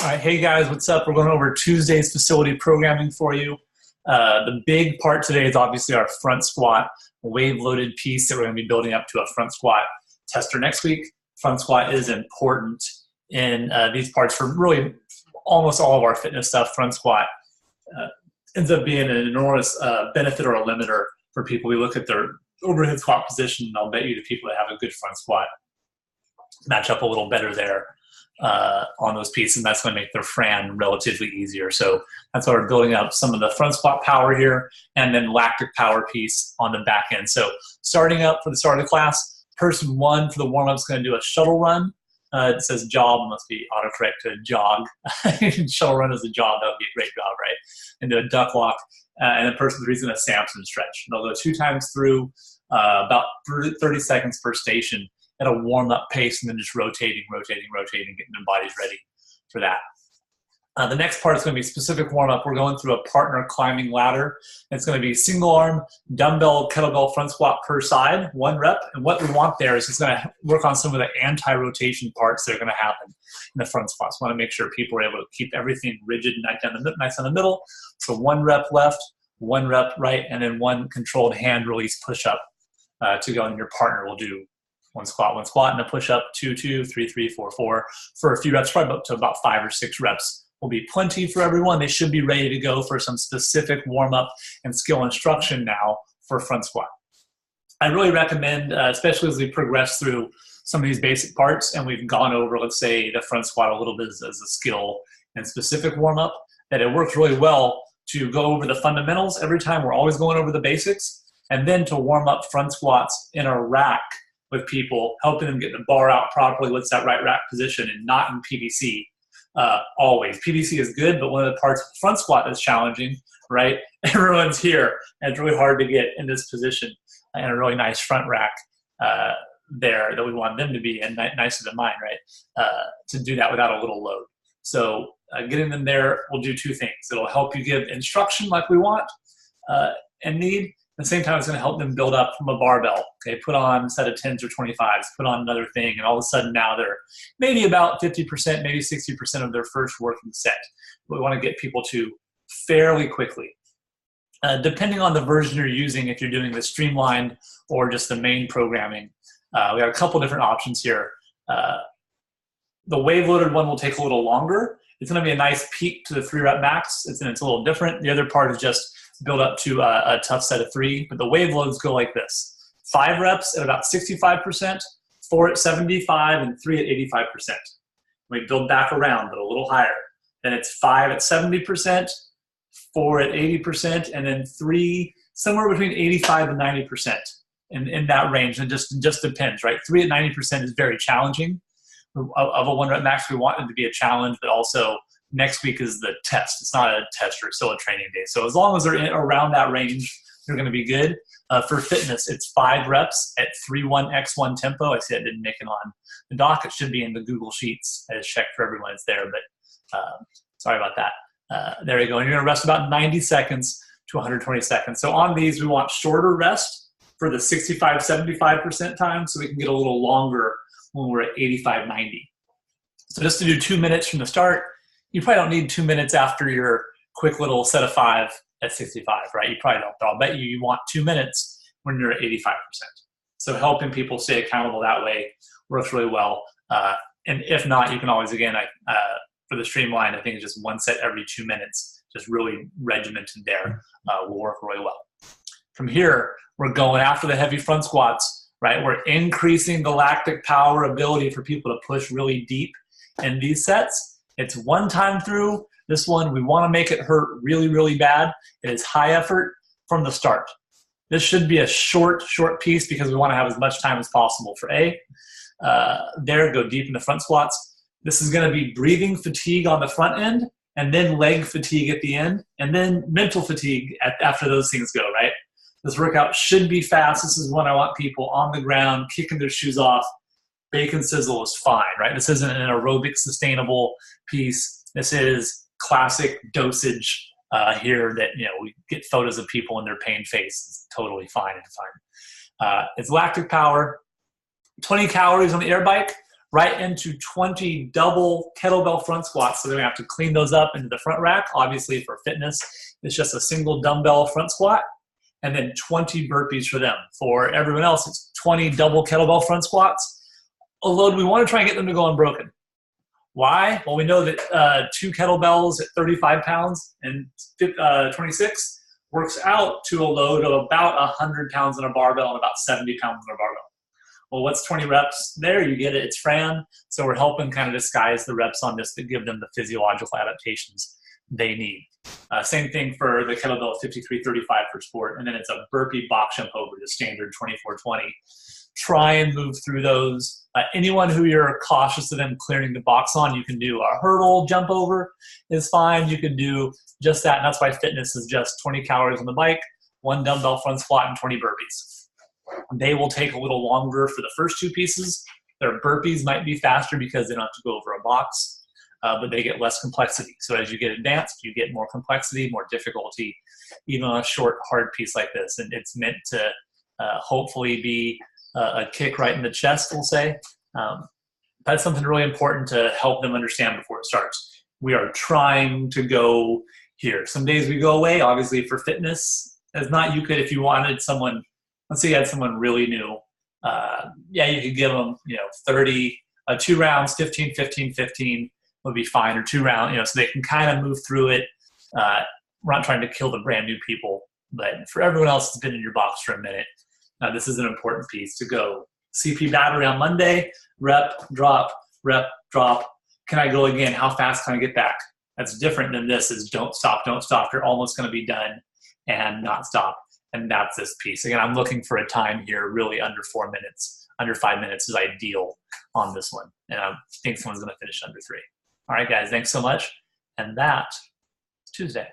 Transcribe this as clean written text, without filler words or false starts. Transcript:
All right, hey guys, what's up? We're going over Tuesday's facility programming for you. The big part today is obviously our front squat wave-loaded piece that we're going to be building up to a front squat tester next week. Front squat is important in these parts for really almost all of our fitness stuff. Front squat ends up being an enormous benefit or a limiter for people. We look at their overhead squat position, and I'll bet you the people that have a good front squat match up a little better there on those pieces, and that's going to make their Fran relatively easier. So that's why we're building up some of the front squat power here, and then lactic power piece on the back end. So starting up for the start of the class, person one for the warm-up is going to do a shuttle run. It says job, must be autocorrect to jog. Shuttle run is a job, that would be a great job, right? And do a duck walk, and then person three is going to Samson stretch. And they'll go 2 times through, about 30 seconds per station at a warm-up pace, and then just rotating, getting their bodies ready for that. The next part is going to be specific warm-up. We're going through a partner climbing ladder. It's going to be single arm, dumbbell, kettlebell front squat per side, 1 rep. And what we want there is it's going to work on some of the anti-rotation parts that are going to happen in the front squats. We want to make sure people are able to keep everything rigid and nice down the middle. So 1 rep left, 1 rep right, and then 1 controlled hand release push-up to go, and your partner will do 1 squat, and a push-up, 2, 2, 3, 3, 4, 4 for a few reps, probably up to about 5 or 6 reps will be plenty for everyone. They should be ready to go for some specific warm-up and skill instruction now for front squat. I really recommend, especially as we progress through some of these basic parts and we've gone over, let's say, the front squat a little bit as a skill and specific warm-up, that it works really well to go over the fundamentals every time. We're always going over the basics, and then to warm up front squats in a rack with people, helping them get the bar out properly. What's that right rack position, and not in PVC always. PVC is good, but one of the parts of the front squat that's challenging, right? Everyone's here, and it's really hard to get in this position and a really nice front rack there that we want them to be in, nicer than mine, right? To do that without a little load. So getting them there will do 2 things. It'll help you give instruction like we want and need. At the same time, it's going to help them build up from a barbell. Okay, put on a set of 10s or 25s, put on another thing, and all of a sudden now they're maybe about 50%, maybe 60% of their first working set. We want to get people to fairly quickly. Depending on the version you're using, if you're doing the streamlined or just the main programming, we have a couple different options here. The wave-loaded one will take a little longer. It's going to be a nice peak to the 3 rep max. It's a little different. The other part is just build up to a tough set of 3, but the wave loads go like this: 5 reps at about 65%, 4 at 75%, and 3 at 85%. We build back around, but a little higher. Then it's 5 at 70%, 4 at 80%, and then 3 somewhere between 85 and 90% in that range. And it just depends, right? 3 at 90% is very challenging. Of a 1 rep max, we want it to be a challenge, but also next week is the test. It's not a test, it's still a training day. So as long as they're around that range, they're going to be good. For fitness, it's 5 reps at 3-1-x1 tempo. I see I didn't make it on the doc. It should be in the Google Sheets. I just checked for everyone. It's there, but sorry about that. There you go. And you're going to rest about 90 seconds to 120 seconds. So on these, we want shorter rest for the 65-75% time, so we can get a little longer when we're at 85-90. So just to do 2 minutes from the start, you probably don't need 2 minutes after your quick little set of 5 at 65, right? You probably don't. But I'll bet you want 2 minutes when you're at 85%. So helping people stay accountable that way works really well. And if not, you can always, again, for the streamline, I think it's just 1 set every 2 minutes, just really regimented there, will work really well. From here, we're going after the heavy front squats, right? We're increasing the lactic power ability for people to push really deep in these sets. It's 1 time through. This one, we want to make it hurt really, really bad. It is high effort from the start. This should be a short piece because we want to have as much time as possible for go deep in the front squats. This is going to be breathing fatigue on the front end, and then leg fatigue at the end, and then mental fatigue after those things go, right? This workout should be fast. This is when I want people on the ground, kicking their shoes off. Bacon sizzle is fine, right? This isn't an aerobic sustainable piece. This is classic dosage here that, we get photos of people in their pain face. It's totally fine and fine. It's lactic power, 20 calories on the air bike, right into 20 double kettlebell front squats. So they're gonna have to clean those up into the front rack. Obviously for fitness, it's just a single dumbbell front squat, and then 20 burpees for them. For everyone else, it's 20 double kettlebell front squats, a load we wanna try and get them to go unbroken. Why? Well, we know that 2 kettlebells at 35 pounds and 26 works out to a load of about 100 pounds on a barbell and about 70 pounds on a barbell. Well, what's 20 reps there? You get it, it's Fran. So we're helping kind of disguise the reps on this to give them the physiological adaptations they need. Same thing for the kettlebell 53-35 for sport. And then it's a burpee box jump over the standard 24-20. Try and move through those. Anyone who you're cautious of them clearing the box on, you can do a hurdle jump over is fine. You can do just that. And that's why fitness is just 20 calories on the bike, 1 dumbbell front squat, and 20 burpees. They will take a little longer for the first 2 pieces. Their burpees might be faster because they don't have to go over a box, but they get less complexity. So as you get advanced, you get more complexity, more difficulty, even on a short, hard piece like this. And it's meant to hopefully be a kick right in the chest, we'll say. That's something really important to help them understand before it starts. We are trying to go here. Some days we go away, obviously for fitness. As not, you could, if you wanted someone, let's say you had someone really new, yeah, you could give them, 30, 2 rounds, 15, 15, 15 would be fine, or 2 rounds, so they can kind of move through it. We're not trying to kill the brand new people, but for everyone else that's been in your box for a minute, this is an important piece to go. CP battery on Monday, rep, drop, rep, drop. Can I go again? How fast can I get back? That's different than this is don't stop, don't stop. You're almost going to be done and not stop. And that's this piece. Again, I'm looking for a time here, really under 4 minutes, under 5 minutes is ideal on this one. And I think someone's going to finish under 3. All right, guys, thanks so much. And that is Tuesday.